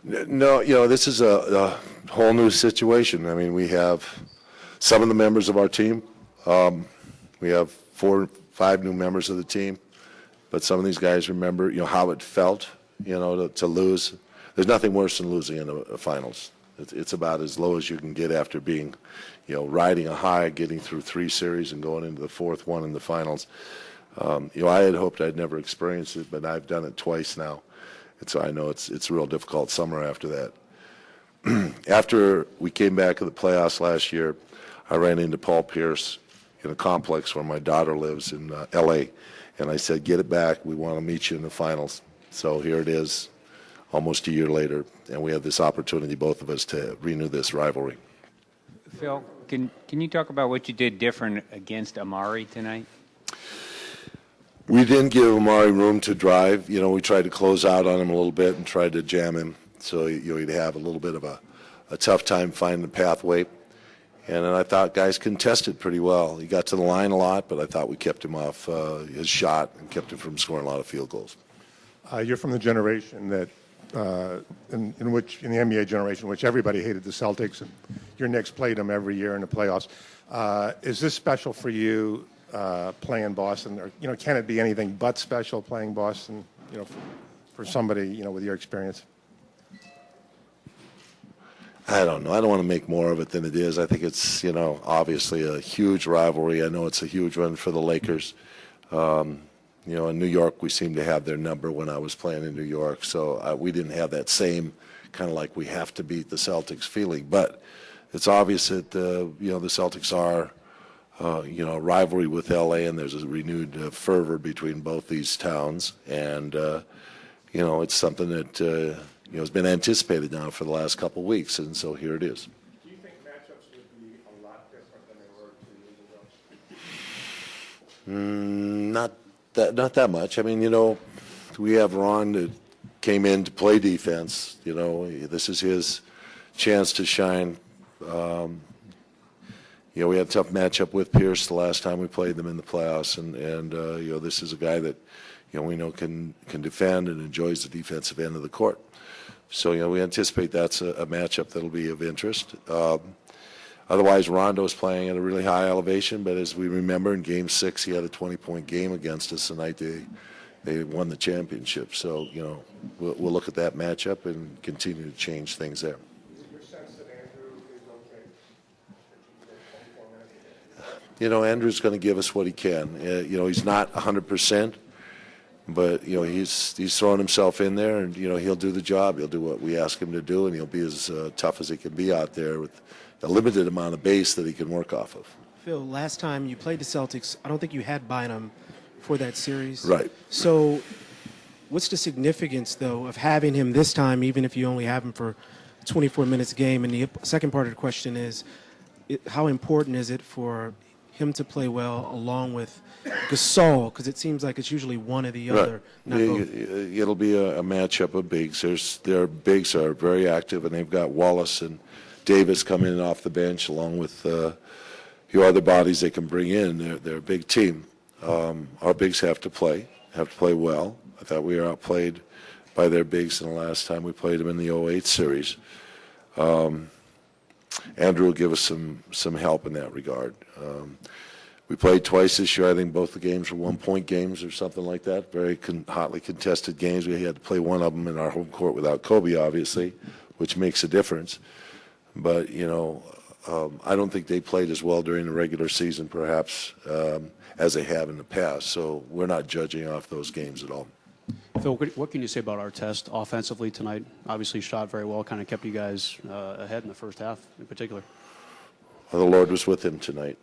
No, this is a whole new situation. I mean, we have some of the members of our team. We have 4 or 5 new members of the team, but some of these guys remember, how it felt, to lose. There's nothing worse than losing in the finals. It's about as low as you can get after being, riding a high, getting through 3 series and going into the 4th one in the finals. I had hoped I'd never experienced it, but I've done it twice now. And so I know it's a real difficult summer after that. After we came back to the playoffs last year, I ran into Paul Pierce in a complex where my daughter lives in L.A., and I said, get it back. We want to meet you in the finals. So here it is, almost a year later, and we have this opportunity, both of us, to renew this rivalry. Phil, can you talk about what you did different against Amari tonight? We didn't give Amari room to drive. We tried to close out on him a little bit and tried to jam him, so he'd have a little bit of a tough time finding the pathway. And then I thought guys contested pretty well. He got to the line a lot, but I thought we kept him off his shot and kept him from scoring a lot of field goals. You're from the generation that, in the NBA generation, which everybody hated the Celtics, and your Knicks played them every year in the playoffs. Is this special for you playing Boston, or can it be anything but special playing Boston? For somebody with your experience. I don't know. I don't want to make more of it than it is. I think it's, obviously a huge rivalry. I know it's a huge one for the Lakers. In New York, we seemed to have their number when I was playing in New York. So we didn't have that same kind of like we have to beat the Celtics feeling. But it's obvious that, the Celtics are, a rivalry with L.A., and there's a renewed fervor between both these towns. And, it's something that, has been anticipated now for the last couple of weeks, and so here it is. Do you think matchups would be a lot different than they were 2 years ago? Not that much. I mean, we have Ron that came in to play defense. This is his chance to shine. We had a tough matchup with Pierce the last time we played them in the playoffs, and this is a guy that we know can defend and enjoys the defensive end of the court. So, we anticipate that's a matchup that'll be of interest. Otherwise, Rondo's playing at a really high elevation, but as we remember, in Game 6, he had a 20-point game against us the night they won the championship. So, we'll look at that matchup and continue to change things there. Is it your sense that Andrew is okay? Andrew's going to give us what he can. He's not 100%. But, he's throwing himself in there, and, he'll do the job. He'll do what we ask him to do, and he'll be as tough as he can be out there with a limited amount of base that he can work off of. Phil, last time you played the Celtics, I don't think you had Bynum for that series. Right. So what's the significance, though, of having him this time, even if you only have him for 24 minutes a game? And the second part of the question is, how important is it for him to play well along with Gasol, because it seems like it's usually one or the other. Right. It'll be a matchup of bigs. Their bigs are very active, and they've got Wallace and Davis coming in off the bench, along with other bodies they can bring in. They're a big team. Our bigs have to play well. I thought we were outplayed by their bigs in the last time we played them in the 08 series. Andrew will give us some help in that regard. We played twice this year. I think both the games were 1-point games or something like that. Very hotly contested games. We had to play one of them in our home court without Kobe, obviously, which makes a difference. But, I don't think they played as well during the regular season, perhaps, as they have in the past. So we're not judging off those games at all. Phil, what can you say about Artest offensively tonight? Obviously shot very well, kind of kept you guys ahead in the first half in particular. Well, the Lord was with him tonight.